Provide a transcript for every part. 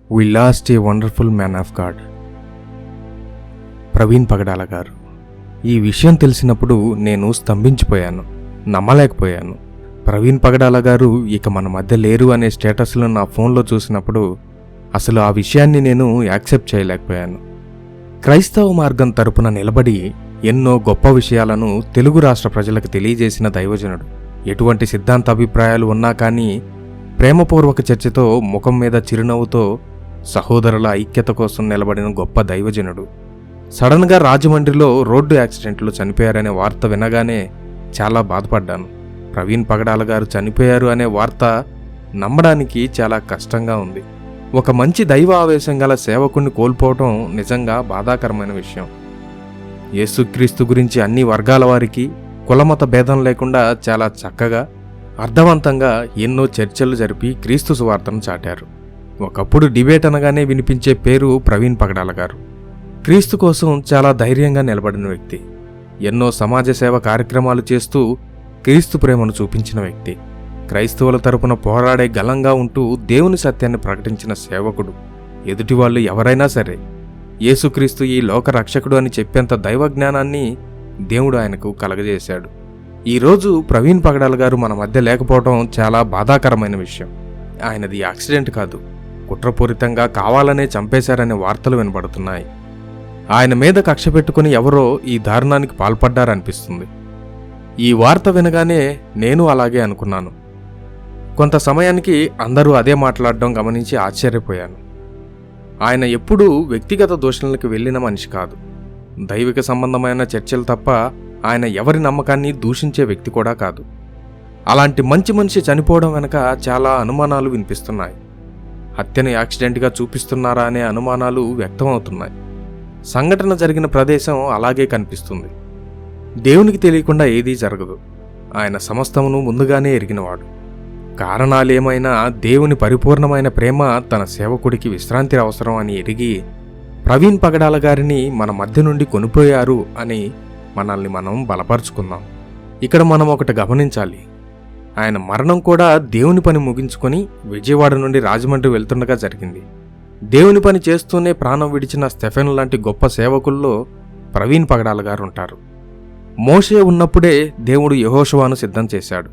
We lost a wonderful man of God. Praveen పగడాల గారు. ఈ విషయం తెలిసినప్పుడు నేను స్తంభించిపోయాను, నమ్మలేకపోయాను. ప్రవీణ్ పగడాల గారు ఇక మన మధ్య లేరు అనే స్టేటస్లో నా ఫోన్లో చూసినప్పుడు అసలు ఆ విషయాన్ని నేను యాక్సెప్ట్ చేయలేకపోయాను. క్రైస్తవ మార్గం తరపున నిలబడి ఎన్నో గొప్ప విషయాలను తెలుగు రాష్ట్ర ప్రజలకు తెలియజేసిన దైవజనుడు. ఎటువంటి సిద్ధాంత అభిప్రాయాలు ఉన్నా కానీ ప్రేమపూర్వక చర్చతో, ముఖం మీద చిరునవ్వుతో సహోదరుల ఐక్యత కోసం నిలబడిన గొప్ప దైవజనుడు. సడన్గా రాజమండ్రిలో రోడ్డు యాక్సిడెంట్లో చనిపోయారనే వార్త వినగానే చాలా బాధపడ్డాను. ప్రవీణ్ పగడాల గారు చనిపోయారు అనే వార్త నమ్మడానికి చాలా కష్టంగా ఉంది. ఒక మంచి దైవ ఆవేశం గల సేవకుణ్ణి కోల్పోవటం నిజంగా బాధాకరమైన విషయం. యేసుక్రీస్తు గురించి అన్ని వర్గాల వారికి కులమత భేదం లేకుండా చాలా చక్కగా, అర్థవంతంగా ఎన్నో చర్చలు జరిపి క్రీస్తు సువార్తను చాటారు. ఒకప్పుడు డిబేట్ అనగానే వినిపించే పేరు ప్రవీణ్ పగడాల గారు. క్రీస్తు కోసం చాలా ధైర్యంగా నిలబడిన వ్యక్తి. ఎన్నో సమాజ సేవ కార్యక్రమాలు చేస్తూ క్రీస్తు ప్రేమను చూపించిన వ్యక్తి. క్రైస్తవుల తరపున పోరాడే గలంగా ఉంటూ దేవుని సత్యాన్ని ప్రకటించిన సేవకుడు. ఎదుటివాళ్ళు ఎవరైనా సరే యేసుక్రీస్తు ఈ లోక రక్షకుడు అని చెప్పేంత దైవజ్ఞానాన్ని దేవుడు ఆయనకు కలగజేశాడు. ఈరోజు ప్రవీణ్ పగడాల గారు మన మధ్య లేకపోవడం చాలా బాధాకరమైన విషయం. ఆయనది యాక్సిడెంట్ కాదు, కుట్రపూరితంగా కావాలనే చంపేశారనే వార్తలు వినబడుతున్నాయి. ఆయన మీద కక్ష పెట్టుకుని ఎవరో ఈ దారుణానికి పాల్పడ్డారనిపిస్తుంది. ఈ వార్త వినగానే నేను అలాగే అనుకున్నాను. కొంత సమయానికి అందరూ అదే మాట్లాడడం గమనించి ఆశ్చర్యపోయాను. ఆయన ఎప్పుడూ వ్యక్తిగత దూషణలకు వెళ్ళిన మనిషి కాదు. దైవిక సంబంధమైన చర్చలు తప్ప ఆయన ఎవరి నమ్మకాన్ని దూషించే వ్యక్తి కూడా కాదు. అలాంటి మంచి మనిషి చనిపోవడం వెనక చాలా అనుమానాలు వినిపిస్తున్నాయి. హత్యను యాక్సిడెంట్గా చూపిస్తున్నారా అనే అనుమానాలు వ్యక్తమవుతున్నాయి. సంఘటన జరిగిన ప్రదేశం అలాగే కనిపిస్తుంది. దేవునికి తెలియకుండా ఏదీ జరగదు. ఆయన సమస్తమును ముందుగానే ఎరిగినవాడు. కారణాలేమైనా దేవుని పరిపూర్ణమైన ప్రేమ తన సేవకుడికి విశ్రాంతి అవసరం అని ఎరిగి ప్రవీణ్ పగడాల గారిని మన మధ్య నుండి కొనిపోయారు అని మనల్ని మనం బలపరుచుకుందాం. ఇక్కడ మనం ఒకటి గమనించాలి. ఆయన మరణం కూడా దేవుని పని ముగించుకొని విజయవాడ నుండి రాజమండ్రి వెళ్తుండగా జరిగింది. దేవుని పని చేస్తూనే ప్రాణం విడిచిన స్టెఫెన్ లాంటి గొప్ప సేవకుల్లో ప్రవీణ్ పగడాల గారు ఉంటారు. మోషే ఉన్నప్పుడే దేవుడు యెహోషువను సిద్ధం చేశాడు.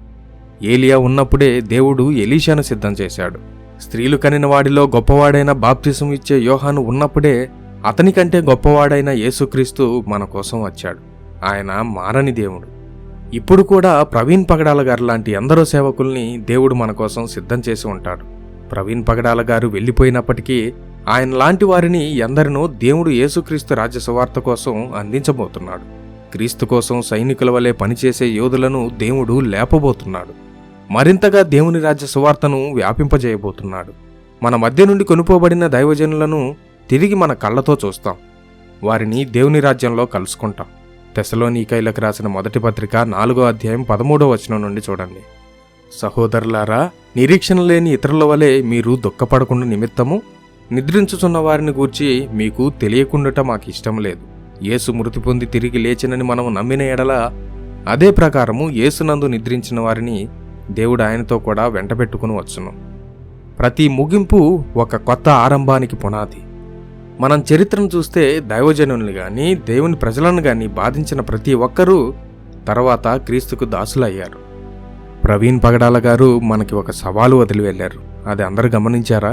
ఏలియా ఉన్నప్పుడే దేవుడు ఎలీషాను సిద్ధం చేశాడు. స్త్రీలు కనిన వాడిలో గొప్పవాడైన బాప్తిసం ఇచ్చే యోహాను ఉన్నప్పుడే అతనికంటే గొప్పవాడైన యేసుక్రీస్తు మన కోసం వచ్చాడు. ఆయన మారని దేవుడు. ఇప్పుడు కూడా ప్రవీణ్ పగడాల గారు లాంటి ఎందరో సేవకుల్ని దేవుడు మన కోసం సిద్ధం చేసి ఉంటాడు. ప్రవీణ్ పగడాల గారు వెళ్ళిపోయినప్పటికీ ఆయన లాంటి వారిని ఎందరినో దేవుడు యేసుక్రీస్తు రాజ్య సువార్త కోసం అందించబోతున్నాడు. క్రీస్తు కోసం సైనికుల వలె పనిచేసే యోధులను దేవుడు లేపబోతున్నాడు. మరింతగా దేవుని రాజ్య సువార్తను వ్యాపింపజేయబోతున్నాడు. మన మధ్య నుండి కొనుపోబడిన దైవజనులను తిరిగి మన కళ్ళతో చూస్తాం. వారిని దేవుని రాజ్యంలో కలుసుకుంటాం. తెస్సలోనికైలకు రాసిన మొదటి పత్రిక 4వ అధ్యాయం 13వ వచనం నుండి చూడండి. సహోదరులారా, నిరీక్షణ లేని ఇతరుల వలె మీరు దుఃఖపడకుండా నిమిత్తము నిద్రించుచున్న వారిని గూర్చి మీకు తెలియకుండుట మాకు ఇష్టం లేదు. యేసు మృతి పొంది తిరిగి లేచినని మనము నమ్మిన ఎడల అదే ప్రకారము యేసునందు నిద్రించిన వారిని దేవుడు ఆయనతో కూడా వెంటబెట్టుకుని వచ్చును. ప్రతి ముగింపు ఒక కొత్త ఆరంభానికి పునాది. మనం చరిత్రను చూస్తే దైవజనుల్ని గాని దేవుని ప్రజలను గాని బాధించిన ప్రతి ఒక్కరూ తర్వాత క్రీస్తుకు దాసులయ్యారు. ప్రవీణ్ పగడాల గారు మనకి ఒక సవాలు వదిలి వెళ్ళారు. అది అందరూ గమనించారా?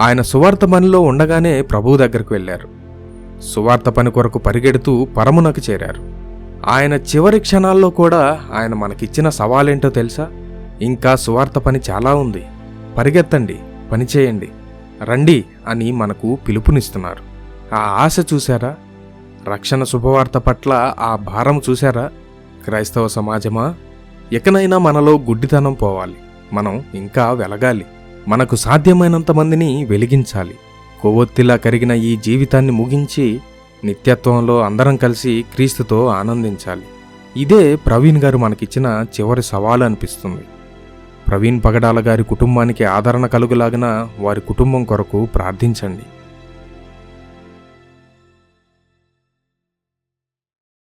ఆయన సువార్త పనిలో ఉండగానే ప్రభువు దగ్గరకు వెళ్ళారు. సువార్త పని కొరకు పరిగెడుతూ పరమునకు చేరారు. ఆయన చివరి క్షణాల్లో కూడా ఆయన మనకిచ్చిన సవాలేంటో తెలుసా? ఇంకా సువార్త పని చాలా ఉంది, పరిగెత్తండి, పనిచేయండి, రండి అని మనకు పిలుపునిస్తున్నారు. ఆ ఆశ చూశారా? రక్షణ శుభవార్త పట్ల ఆ భారం చూశారా? క్రైస్తవ సమాజమా, ఎకనైనా మనలో గుడ్డితనం పోవాలి. మనం ఇంకా వెలగాలి. మనకు సాధ్యమైనంత మందిని వెలిగించాలి. కొవ్వొత్తిలా కరిగిన ఈ జీవితాన్ని ముగించి నిత్యత్వంలో అందరం కలిసి క్రీస్తుతో ఆనందించాలి. ఇదే ప్రవీణ్ గారు మనకిచ్చిన చివరి సవాలు అనిపిస్తుంది. ప్రవీణ్ పగడాల గారి కుటుంబానికి ఆదరణ కలుగులాగిన వారి కుటుంబం కొరకు ప్రార్థించండి.